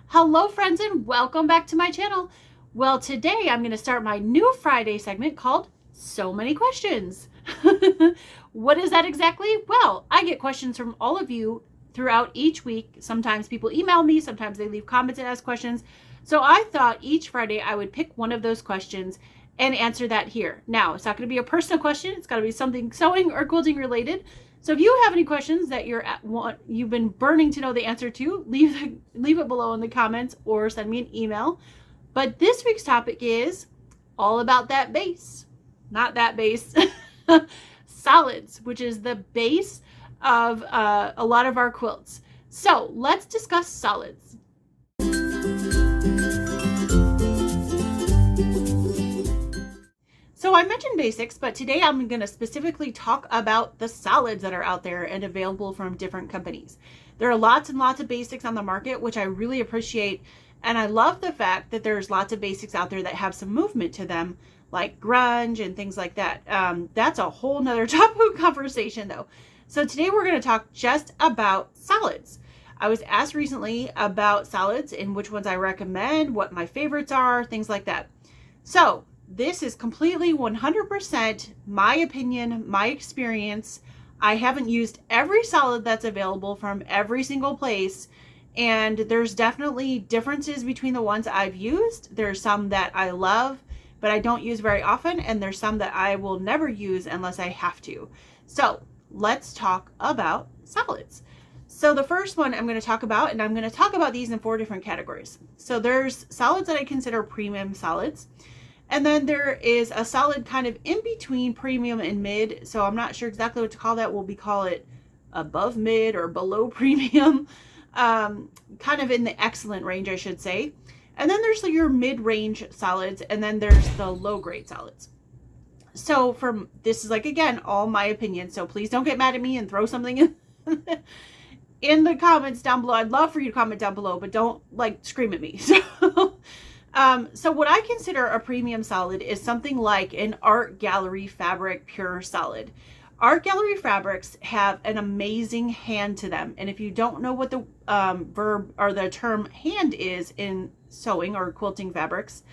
Hello friends and welcome back to my channel. Well, today I'm going to start my new Friday segment called So Many Questions. What is that exactly? Well, I get questions from all of you throughout each week. Sometimes people email me, sometimes they leave comments and ask questions. So I thought each Friday I would pick one of those questions and answer that here. Now, it's not going to be a personal question. It's got to be something sewing or quilting related. So if you have any questions that you've been burning to know the answer to, leave it below in the comments or send me an email. But this week's topic is all about that base. Not that base. Solids, which is the base of a lot of our quilts. So let's discuss solids. So I mentioned basics, but today I'm going to specifically talk about the solids that are out there and available from different companies. There are lots and lots of basics on the market, which I really appreciate. And I love the fact that there's lots of basics out there that have some movement to them, like grunge and things like that. That's a whole nother topic of conversation though. So today we're going to talk just about solids. I was asked recently about solids and which ones I recommend, what my favorites are, things like that. So this is completely 100% my opinion, my experience. I haven't used every solid that's available from every single place. And there's definitely differences between the ones I've used. There's some that I love, but I don't use very often. And there's some that I will never use unless I have to. So let's talk about solids. So the first one I'm going to talk about, and I'm going to talk about these in 4 different categories. So there's solids that I consider premium solids. And then there is a solid kind of in between premium and mid. So I'm not sure exactly what to call that. We'll call it above mid or below premium, kind of in the excellent range, I should say. And then there's your mid-range solids, and then there's the low-grade solids. So this is like, again, all my opinion. So please don't get mad at me and throw something in the comments down below. I'd love for you to comment down below, but don't like scream at me. So what I consider a premium solid is something like an art gallery fabric pure solid. Art gallery fabrics have an amazing hand to them. And if you don't know what the verb or the term hand is in sewing or quilting fabrics,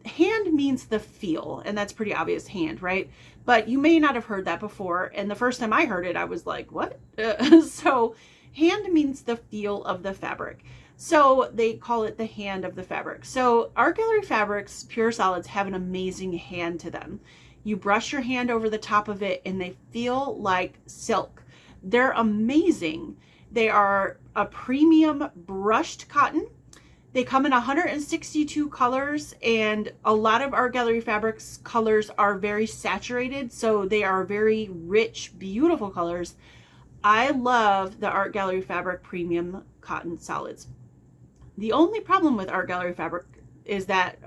hand means the feel, and that's pretty obvious, hand, right? But you may not have heard that before. And the first time I heard it, I was like, what? So hand means the feel of the fabric. So they call it the hand of the fabric. So art gallery fabrics, pure solids, have an amazing hand to them. You brush your hand over the top of it and they feel like silk. They're amazing. They are a premium brushed cotton. They come in 162 colors, and a lot of art gallery fabrics colors are very saturated. So they are very rich, beautiful colors. I love the art gallery fabric premium cotton solids. The only problem with art gallery fabric is that,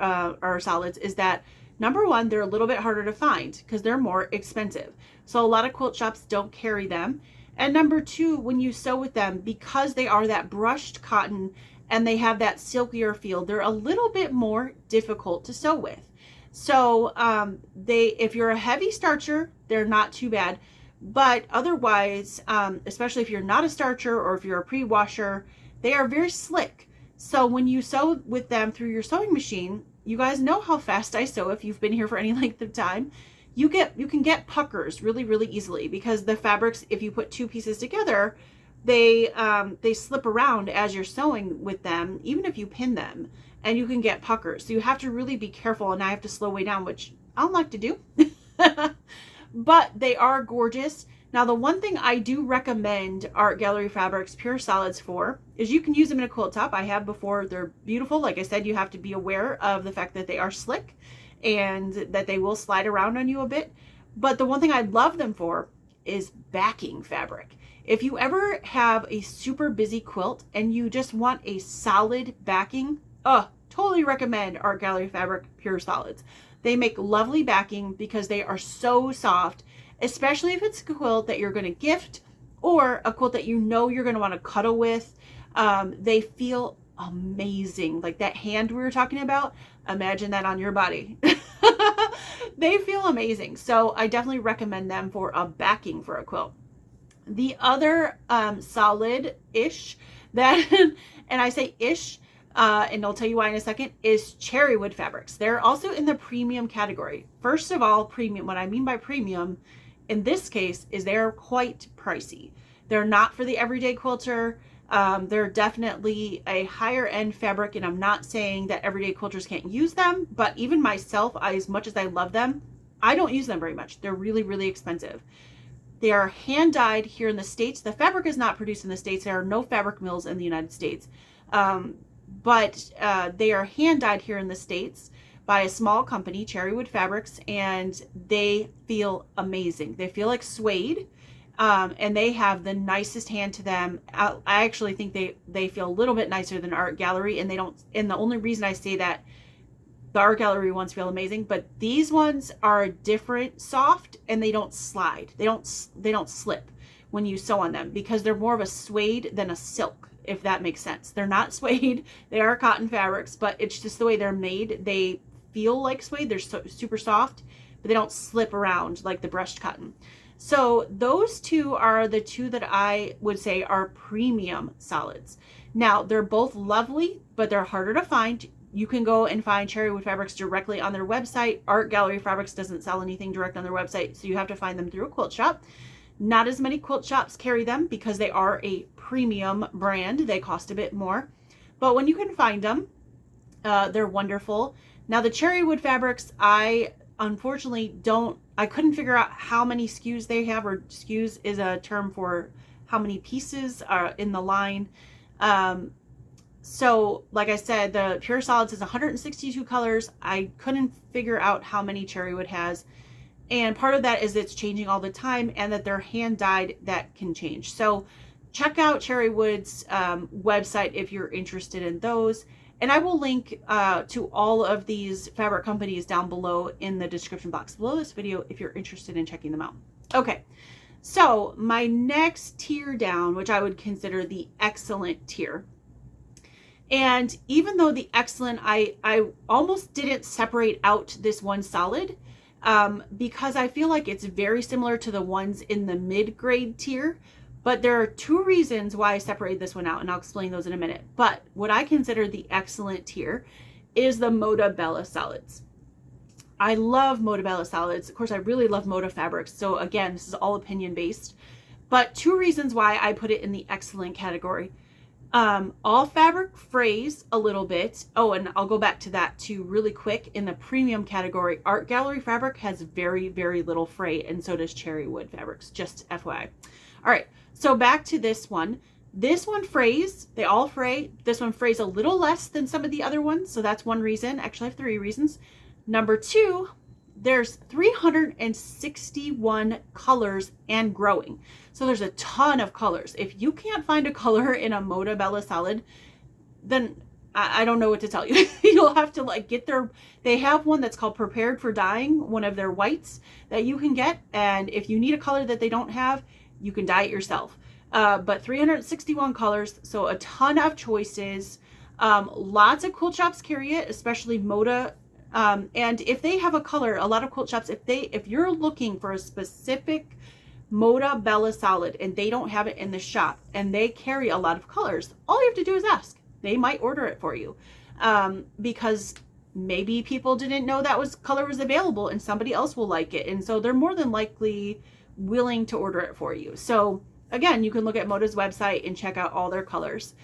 or solids, is that number one, they're a little bit harder to find because they're more expensive. So a lot of quilt shops don't carry them. And number two, when you sew with them, because they are that brushed cotton and they have that silkier feel, they're a little bit more difficult to sew with. So if you're a heavy starcher, they're not too bad. But otherwise, especially if you're not a starcher or if you're a pre-washer, they are very slick. So when you sew with them through your sewing machine, you guys know how fast I sew if you've been here for any length of time. You can get puckers really, really easily because the fabrics, if you put 2 pieces together, they slip around as you're sewing with them, even if you pin them, and you can get puckers. So you have to really be careful, and I have to slow way down, which I don't like to do. But they are gorgeous. Now, the one thing I do recommend art gallery fabrics pure solids for is you can use them in a quilt top. I have before. They're beautiful. Like I said, you have to be aware of the fact that they are slick and that they will slide around on you a bit. But the one thing I love them for is backing fabric. If you ever have a super busy quilt and you just want a solid backing, totally recommend art gallery fabric pure solids. They make lovely backing because they are so soft, especially if it's a quilt that you're going to gift or a quilt that you know you're going to want to cuddle with. They feel amazing. Like that hand we were talking about, imagine that on your body. They feel amazing. So I definitely recommend them for a backing for a quilt. The other solid-ish that, and I say ish and I'll tell you why in a second, is cherry wood fabrics. They're also in the premium category. First of all, premium, what I mean by premium in this case is they're quite pricey. They're not for the everyday quilter. They're definitely a higher end fabric, and I'm not saying that everyday quilters can't use them, but even myself, as much as I love them, I don't use them very much. They're really, really expensive. They are hand dyed here in the States. The fabric is not produced in the States. There are no fabric mills in the United States. But they are hand dyed here in the States by a small company, Cherrywood Fabrics, and they feel amazing. They feel like suede, and they have the nicest hand to them. I actually think they feel a little bit nicer than Art Gallery, and they don't. And the only reason I say that, the Art Gallery ones feel amazing, but these ones are different, soft, and they don't slide. They don't slip when you sew on them because they're more of a suede than a silk, if that makes sense. They're not suede. They are cotton fabrics, but it's just the way they're made. They feel like suede. They're super soft, but they don't slip around like the brushed cotton. So those two are the two that I would say are premium solids. Now, they're both lovely, but they're harder to find. You can go and find Cherrywood Fabrics directly on their website. Art Gallery Fabrics doesn't sell anything direct on their website, so you have to find them through a quilt shop. Not as many quilt shops carry them because they are a premium brand. They cost a bit more. But when you can find them, they're wonderful. Now, the Cherrywood Fabrics, I unfortunately I couldn't figure out how many SKUs they have, or SKUs is a term for how many pieces are in the line. So like I said, the Pure Solids is 162 colors. I couldn't figure out how many Cherrywood has. And part of that is it's changing all the time, and that they're hand dyed, that can change. So check out Cherrywood's website if you're interested in those. And I will link to all of these fabric companies down below in the description box below this video if you're interested in checking them out. Okay, so my next tier down, which I would consider the excellent tier. And even though the excellent, I almost didn't separate out this one solid because I feel like it's very similar to the ones in the mid-grade tier. But there are two reasons why I separated this one out, and I'll explain those in a minute. But what I consider the excellent tier is the Moda Bella solids. I love Moda Bella solids. Of course, I really love Moda fabrics. So again, this is all opinion based. But two reasons why I put it in the excellent category. All fabric frays a little bit. Oh, and I'll go back to that too really quick. In the premium category, Art Gallery fabric has very, very little fray, and so does Cherrywood fabrics, just FYI. All right, so back to this one. This one frays, they all fray. This one frays a little less than some of the other ones, so that's one reason. Actually, I have three reasons. Number two, there's 361 colors and growing. So there's a ton of colors. If you can't find a color in a Moda Bella solid, then I don't know what to tell you. You'll have to like get they have one that's called Prepared for Dyeing, one of their whites that you can get. And if you need a color that they don't have, you can dye it yourself. But 361 colors, so a ton of choices. Lots of quilt shops carry it, especially Moda. And if they have a color, a lot of quilt shops, if you're looking for a specific Moda Bella solid and they don't have it in the shop and they carry a lot of colors, all you have to do is ask. They might order it for you, because maybe people didn't know that color was available and somebody else will like it. And so they're more than likely willing to order it for you. So again, you can look at Moda's website and check out all their colors.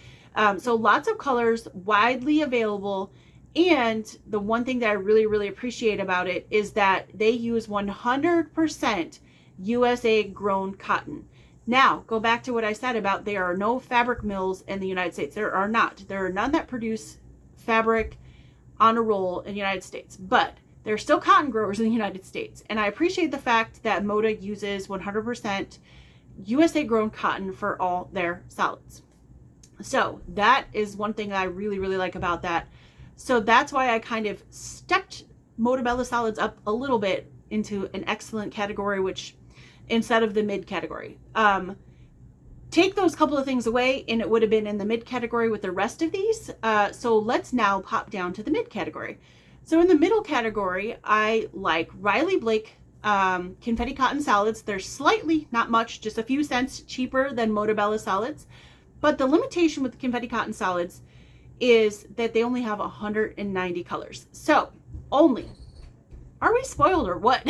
So lots of colors, widely available. And the one thing that I really, really appreciate about it is that they use 100% USA grown cotton. Now, go back to what I said about there are no fabric mills in the United States. There are not. There are none that produce fabric on a roll in the United States, but there are still cotton growers in the United States. And I appreciate the fact that Moda uses 100% USA grown cotton for all their solids. So that is one thing that I really, really like about that. So that's why I kind of stepped Moda Bella solids up a little bit into an excellent category, which instead of the mid category. Take those couple of things away and it would have been in the mid category with the rest of these. So let's now pop down to the mid category. So in the middle category, I like Riley Blake confetti cotton solids. They're slightly, not much, just a few cents cheaper than Moda Bella solids. But the limitation with the confetti cotton solids is that they only have 190 colors. So only, are we spoiled or what?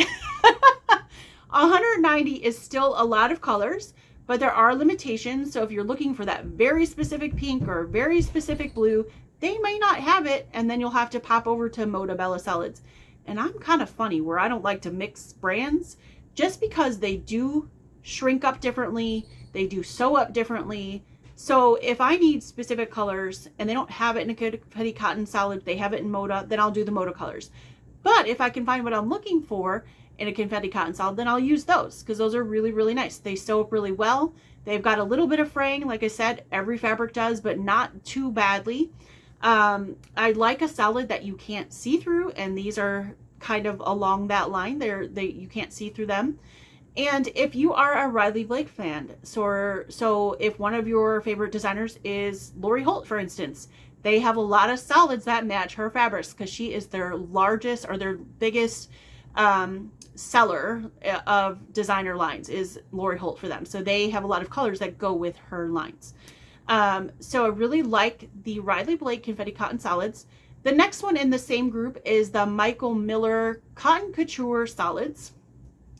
190 is still a lot of colors, but there are limitations. So if you're looking for that very specific pink or very specific blue, they may not have it, and then you'll have to pop over to Moda Bella Salads. And I'm kind of funny where I don't like to mix brands just because they do shrink up differently, they do sew up differently. So if I need specific colors and they don't have it in a Confetti Cotton Salad, they have it in Moda, then I'll do the Moda colors. But if I can find what I'm looking for in a Confetti Cotton Salad, then I'll use those because those are really, really nice. They sew up really well. They've got a little bit of fraying, like I said, every fabric does, but not too badly. I like a salad that you can't see through, and these are kind of along that line. You can't see through them. And if you are a Riley Blake fan, so if one of your favorite designers is Lori Holt, for instance, they have a lot of salads that match her fabrics because she is their largest or their biggest seller of designer lines is Lori Holt for them. So they have a lot of colors that go with her lines. So I really like the Riley Blake Confetti Cotton Salads. The next one in the same group is the Michael Miller Cotton Couture Salads.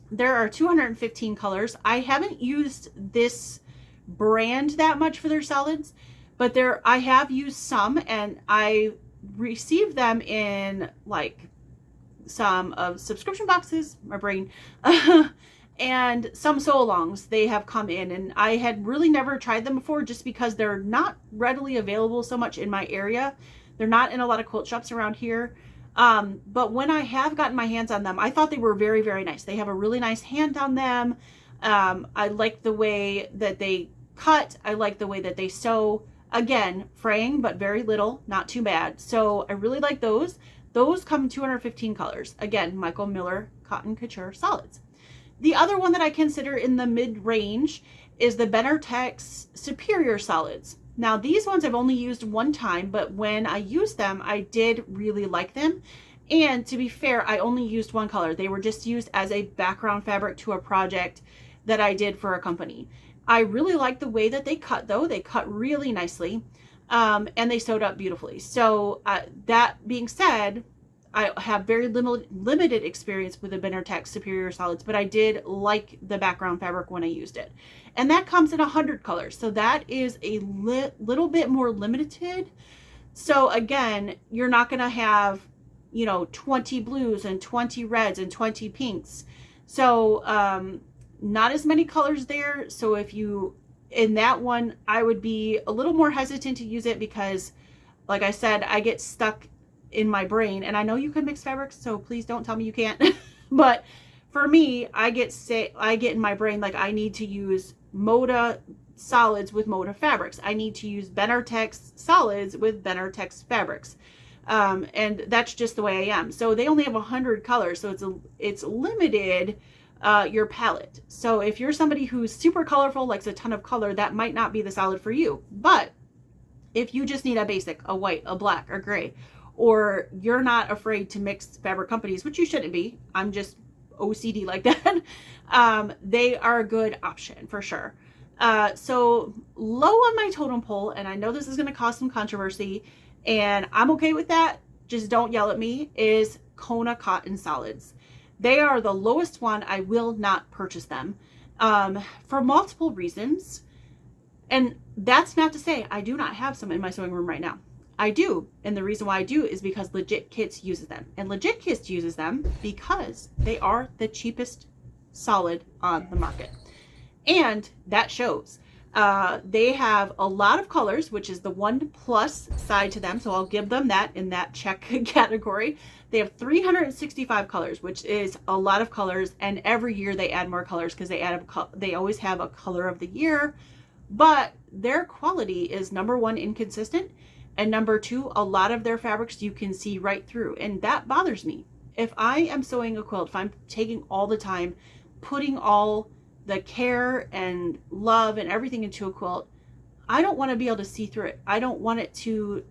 There are 215 colors. I haven't used this brand that much for their salads, but I have used some, and I received them in like some of subscription boxes, my brain, and some sew-alongs they have come in, and I had really never tried them before just because they're not readily available so much in my area. They're not in a lot of quilt shops around here. But when I have gotten my hands on them, I thought they were very, very nice. They have a really nice hand on them. I like the way that they cut. I like the way that they sew. Again, fraying, but very little, not too bad. So I really like those. Those come in 215 colors. Again, Michael Miller Cotton Couture Solids. The other one that I consider in the mid-range is the Benartex Superior Solids. Now, these ones I've only used one time, but when I used them, I did really like them. And to be fair, I only used one color. They were just used as a background fabric to a project that I did for a company. I really like the way that they cut, though. They cut really nicely, and they sewed up beautifully. So that being said, I have very limited experience with the Benartex Superior Solids, but I did like the background fabric when I used it. And that comes in 100 colors. So that is a little bit more limited. So again, you're not going to have, 20 blues and 20 reds and 20 pinks. So not as many colors there. So in that one, I would be a little more hesitant to use it because, like I said, I get stuck in my brain, and I know you can mix fabrics, so please don't tell me you can't. But for me, I get in my brain like I need to use Moda solids with Moda fabrics. I need to use Benartex solids with Benartex fabrics, and that's just the way I am. So they only have 100 colors, so it's limited your palette. So if you're somebody who's super colorful, likes a ton of color, that might not be the salad for you. But if you just need a basic, a white, a black, or gray, or you're not afraid to mix fabric companies, which you shouldn't be, I'm just OCD like that, they are a good option for sure. So low on my totem pole, and I know this is going to cause some controversy, and I'm okay with that, just don't yell at me, is Kona Cotton Solids. They are the lowest one. I will not purchase them for multiple reasons. And that's not to say I do not have some in my sewing room right now. I do. And the reason why I do is because Legit Kits uses them. And Legit Kits uses them because they are the cheapest solid on the market. And that shows. They have a lot of colors, which is the 1+ side to them. So I'll give them that in that check category. They have 365 colors, which is a lot of colors. And every year they add more colors because they always have a color of the year. But their quality is number one, inconsistent. And number two, a lot of their fabrics you can see right through. And that bothers me. If I am sewing a quilt, if I'm taking all the time, putting all the care and love and everything into a quilt, I don't want to be able to see through it. I don't want it to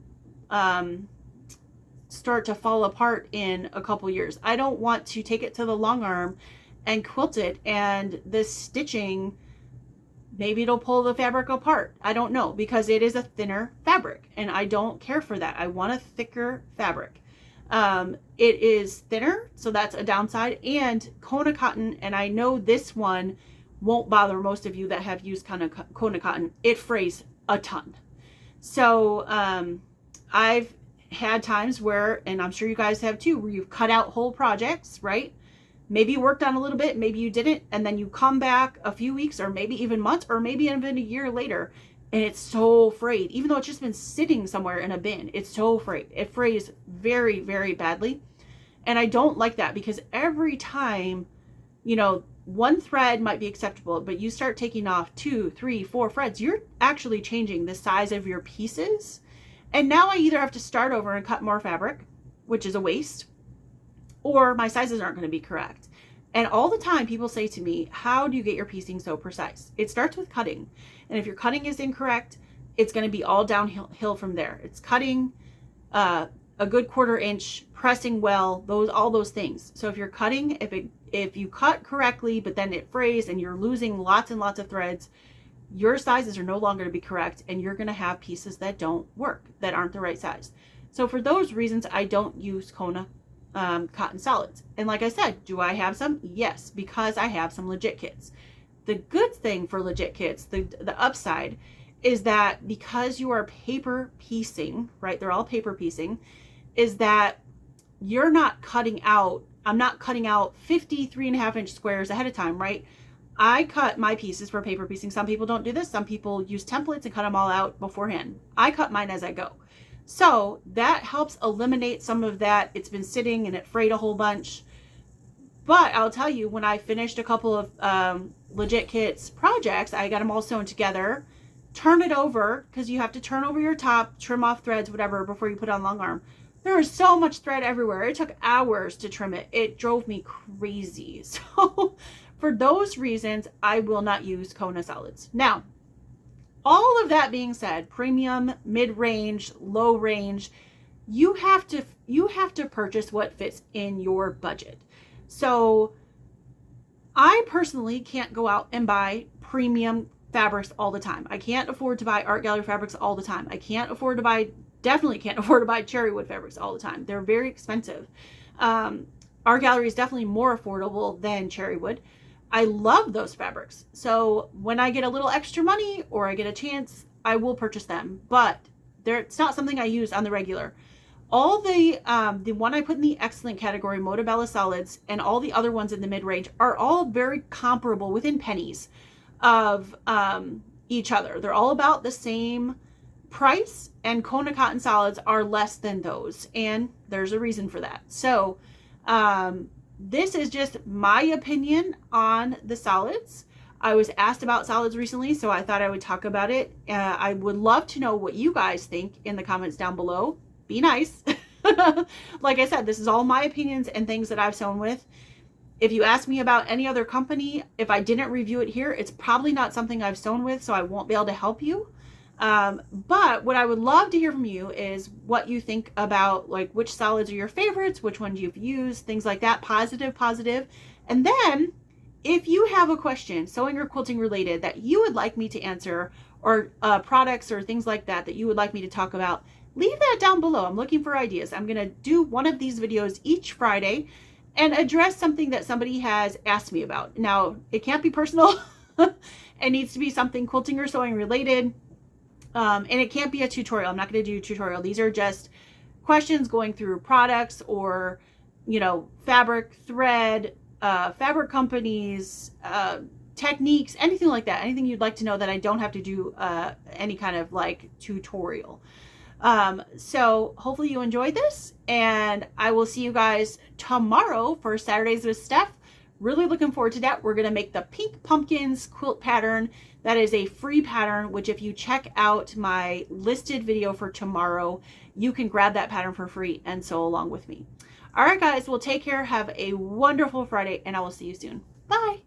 start to fall apart in a couple years. I don't want to take it to the long arm and quilt it and the stitching Maybe it'll pull the fabric apart. I don't know, because it is a thinner fabric and I don't care for that. I want a thicker fabric. It is thinner, so that's a downside, and Kona cotton, and I know this one won't bother most of you that have used Kona cotton. It frays a ton. So I've had times where, and I'm sure you guys have too, where you've cut out whole projects, right? Maybe you worked on a little bit, maybe you didn't, and then you come back a few weeks or maybe even months or maybe even a year later, and it's so frayed. Even though it's just been sitting somewhere in a bin, it's so frayed. It frays very, very badly. And I don't like that, because every time, you know, one thread might be acceptable, but you start taking off 2, 3, 4 threads, you're actually changing the size of your pieces. And now I either have to start over and cut more fabric, which is a waste, or my sizes aren't going to be correct. And all the time people say to me, how do you get your piecing so precise? It starts with cutting. And if your cutting is incorrect, it's going to be all downhill from there. It's cutting a good 1/4 inch, pressing well, all those things. So if you're cutting, if you cut correctly, but then it frays and you're losing lots and lots of threads, your sizes are no longer to be correct, and you're going to have pieces that don't work, that aren't the right size. So for those reasons, I don't use Kona cotton solids. And like I said, do I have some? Yes, because I have some legit kits. The good thing for legit kits, the upside, is that because you are paper piecing, right? They're all paper piecing, is that you're not cutting out, I'm not cutting out 50 3.5 inch squares ahead of time, right? I cut my pieces for paper piecing. Some people don't do this. Some people use templates and cut them all out beforehand. I cut mine as I go. So that helps eliminate some of that. It's been sitting and it frayed a whole bunch. But I'll tell you, when I finished a couple of legit kits projects, I got them all sewn together, turn it over, because you have to turn over your top, trim off threads, whatever, before you put on long arm. There was so much thread everywhere. It took hours to trim it. It drove me crazy. So for those reasons, I will not use Kona solids. Now, all of that being said, premium, mid-range, low range, you have to purchase what fits in your budget. So I personally can't go out and buy premium fabrics all the time. I can't afford to buy art gallery fabrics all the time. I definitely can't afford to buy cherry wood fabrics all the time. They're very expensive. Art gallery is definitely more affordable than cherry wood. I love those fabrics. So when I get a little extra money or I get a chance, I will purchase them, but it's not something I use on the regular. All the one I put in the excellent category, Motabella solids, and all the other ones in the mid-range are all very comparable, within pennies of each other. They're all about the same price, and Kona cotton solids are less than those, and there's a reason for that. So this is just my opinion on the solids. I was asked about solids recently, so I thought I would talk about it. I would love to know what you guys think in the comments down below. Be nice. Like I said, this is all my opinions and things that I've sewn with. If you ask me about any other company, if I didn't review it here, it's probably not something I've sewn with, so I won't be able to help you. But what I would love to hear from you is what you think about, like, which solids are your favorites, which ones you've used, things like that, positive. And then if you have a question, sewing or quilting related, that you would like me to answer, or products or things like that you would like me to talk about, leave that down below. I'm looking for ideas. I'm going to do one of these videos each Friday and address something that somebody has asked me about. Now, it can't be personal. It needs to be something quilting or sewing related. And it can't be a tutorial. I'm not going to do a tutorial. These are just questions going through products or, you know, fabric, thread, fabric companies, techniques, anything like that. Anything you'd like to know that I don't have to do any kind of like tutorial. So hopefully you enjoyed this, and I will see you guys tomorrow for Saturdays with Steph. Really looking forward to that. We're going to make the pink pumpkins quilt pattern. That is a free pattern, which if you check out my listed video for tomorrow, you can grab that pattern for free and sew along with me. All right, guys, well, take care. Have a wonderful Friday, and I will see you soon. Bye.